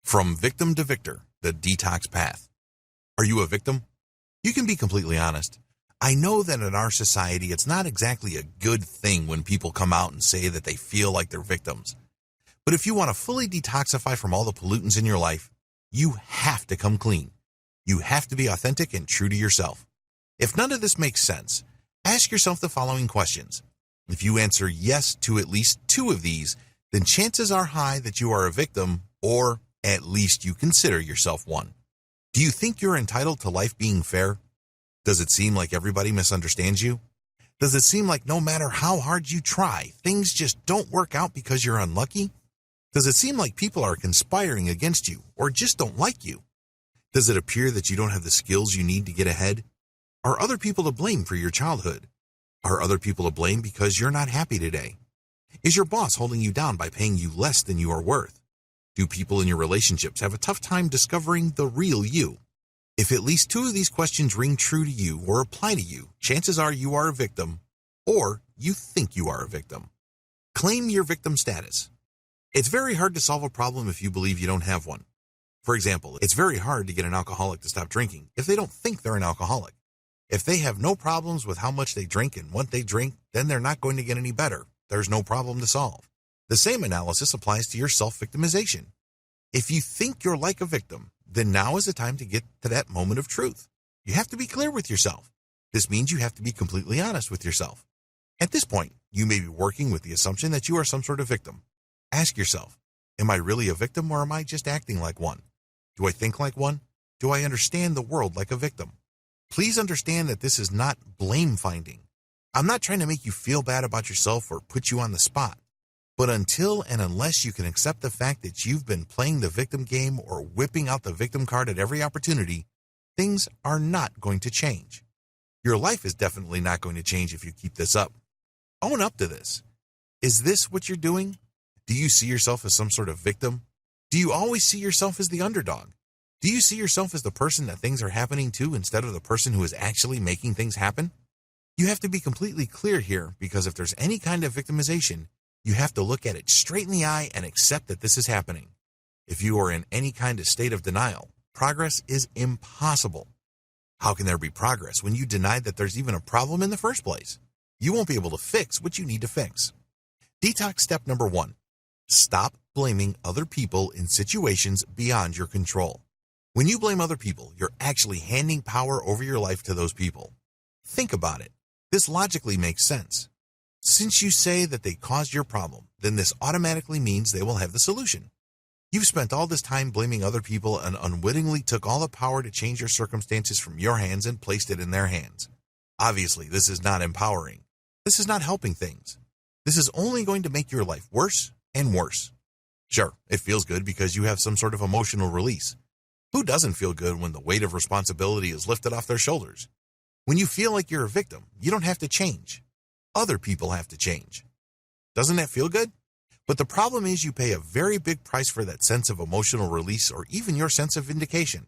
From Victim to Victor, the Detox Path. Are you a victim? You can be completely honest. I know that in our society, it's not exactly a good thing when people come out and say that they feel like they're victims. But if you want to fully detoxify from all the pollutants in your life, you have to come clean. You have to be authentic and true to yourself. If none of this makes sense, ask yourself the following questions. If you answer yes to at least two of these, then chances are high that you are a victim, or at least you consider yourself one. Do you think you're entitled to life being fair? Does it seem like everybody misunderstands you? Does it seem like no matter how hard you try, things just don't work out because you're unlucky? Does it seem like people are conspiring against you or just don't like you? Does it appear that you don't have the skills you need to get ahead? Are other people to blame for your childhood? Are other people to blame because you're not happy today? Is your boss holding you down by paying you less than you are worth? Do people in your relationships have a tough time discovering the real you? If at least two of these questions ring true to you or apply to you, chances are you are a victim, or you think you are a victim. Claim your victim status. It's very hard to solve a problem if you believe you don't have one. For example, it's very hard to get an alcoholic to stop drinking if they don't think they're an alcoholic. If they have no problems with how much they drink and what they drink, then they're not going to get any better. There's no problem to solve. The same analysis applies to your self-victimization. If you think you're like a victim, then now is the time to get to that moment of truth. You have to be clear with yourself. This means you have to be completely honest with yourself. At this point, you may be working with the assumption that you are some sort of victim. Ask yourself, am I really a victim or am I just acting like one? Do I think like one? Do I understand the world like a victim? Please understand that this is not blame finding. I'm not trying to make you feel bad about yourself or put you on the spot. But until and unless you can accept the fact that you've been playing the victim game or whipping out the victim card at every opportunity, things are not going to change. Your life is definitely not going to change if you keep this up. Own up to this. Is this what you're doing? Do you see yourself as some sort of victim? Do you always see yourself as the underdog? Do you see yourself as the person that things are happening to instead of the person who is actually making things happen? You have to be completely clear here, because if there's any kind of victimization, you have to look at it straight in the eye and accept that this is happening. If you are in any kind of state of denial, progress is impossible. How can there be progress when you deny that there's even a problem in the first place? You won't be able to fix what you need to fix. Detox step number 1. Stop blaming other people in situations beyond your control. When you blame other people, you're actually handing power over your life to those people. Think about it. This logically makes sense. Since you say that they caused your problem, then this automatically means they will have the solution. You've spent all this time blaming other people and unwittingly took all the power to change your circumstances from your hands and placed it in their hands. Obviously, this is not empowering. This is not helping things. This is only going to make your life worse and worse. Sure, it feels good because you have some sort of emotional release. Who doesn't feel good when the weight of responsibility is lifted off their shoulders? When you feel like you're a victim, you don't have to change. Other people have to change. Doesn't that feel good? But the problem is you pay a very big price for that sense of emotional release, or even your sense of vindication.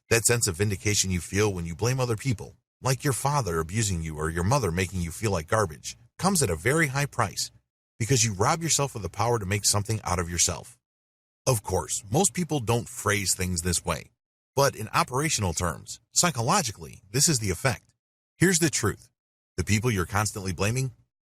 That sense of vindication you feel when you blame other people, like your father abusing you or your mother making you feel like garbage, comes at a very high price because you rob yourself of the power to make something out of yourself. Of course, most people don't phrase things this way, but in operational terms, psychologically, this is the effect. Here's the truth. The people you're constantly blaming,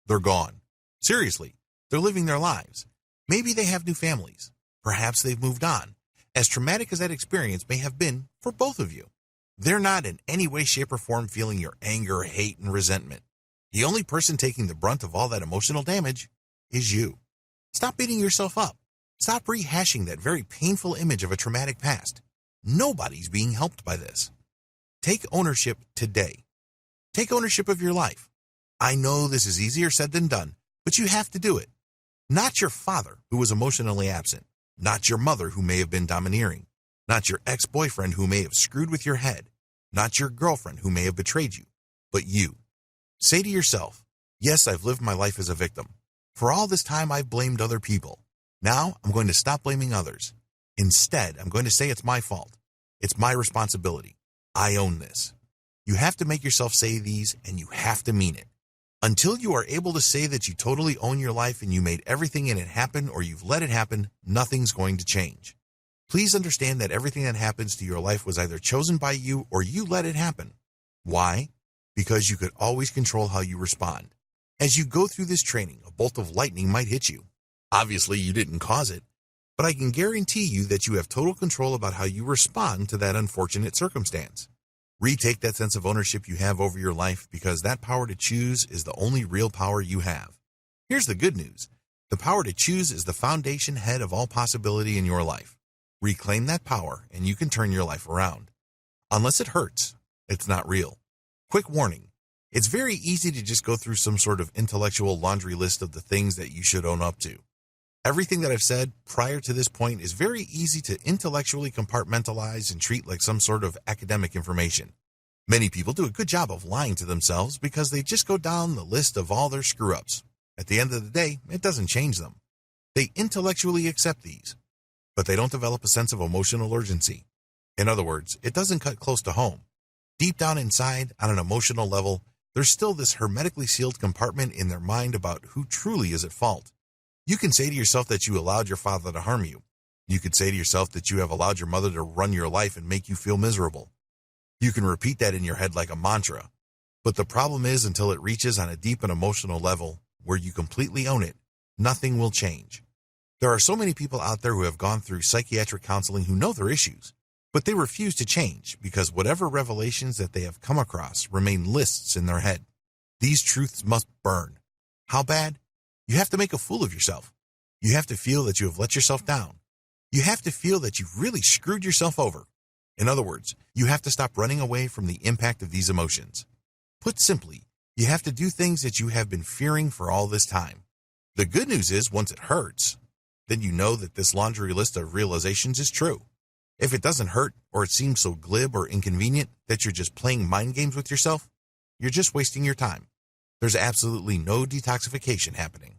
they're gone. Seriously, they're living their lives. Maybe they have new families. Perhaps they've moved on. As traumatic as that experience may have been for both of you, they're not in any way, shape, or form feeling your anger, hate, and resentment. The only person taking the brunt of all that emotional damage is you. Stop beating yourself up. Stop rehashing that very painful image of a traumatic past. Nobody's being helped by this. Take ownership today. Take ownership of your life. I know this is easier said than done, but you have to do it. Not your father, who was emotionally absent. Not your mother, who may have been domineering. Not your ex-boyfriend, who may have screwed with your head. Not your girlfriend, who may have betrayed you. But you. Say to yourself, yes, I've lived my life as a victim. For all this time, I've blamed other people. Now, I'm going to stop blaming others. Instead, I'm going to say it's my fault. It's my responsibility. I own this. You have to make yourself say these, and you have to mean it. Until you are able to say that you totally own your life and you made everything in it happen, or you've let it happen, nothing's going to change. Please understand that everything that happens to your life was either chosen by you or you let it happen. Why? Because you could always control how you respond. As you go through this training, a bolt of lightning might hit you. Obviously, you didn't cause it, but I can guarantee you that you have total control about how you respond to that unfortunate circumstance. Retake that sense of ownership you have over your life, because that power to choose is the only real power you have. Here's the good news. The power to choose is the foundation head of all possibility in your life. Reclaim that power and you can turn your life around. Unless it hurts, it's not real. Quick warning. It's very easy to just go through some sort of intellectual laundry list of the things that you should own up to. Everything that I've said prior to this point is very easy to intellectually compartmentalize and treat like some sort of academic information. Many people do a good job of lying to themselves because they just go down the list of all their screw-ups. At the end of the day, it doesn't change them. They intellectually accept these, but they don't develop a sense of emotional urgency. In other words, it doesn't cut close to home. Deep down inside, on an emotional level, there's still this hermetically sealed compartment in their mind about who truly is at fault. You can say to yourself that you allowed your father to harm you. You could say to yourself that you have allowed your mother to run your life and make you feel miserable. You can repeat that in your head like a mantra. But the problem is, until it reaches on a deep and emotional level where you completely own it, nothing will change. There are so many people out there who have gone through psychiatric counseling who know their issues, but they refuse to change because whatever revelations that they have come across remain lists in their head. These truths must burn. How bad? You have to make a fool of yourself. You have to feel that you have let yourself down. You have to feel that you've really screwed yourself over. In other words, you have to stop running away from the impact of these emotions. Put simply, you have to do things that you have been fearing for all this time. The good news is, once it hurts, then you know that this laundry list of realizations is true. If it doesn't hurt, or it seems so glib or inconvenient that you're just playing mind games with yourself, you're just wasting your time. There's absolutely no detoxification happening.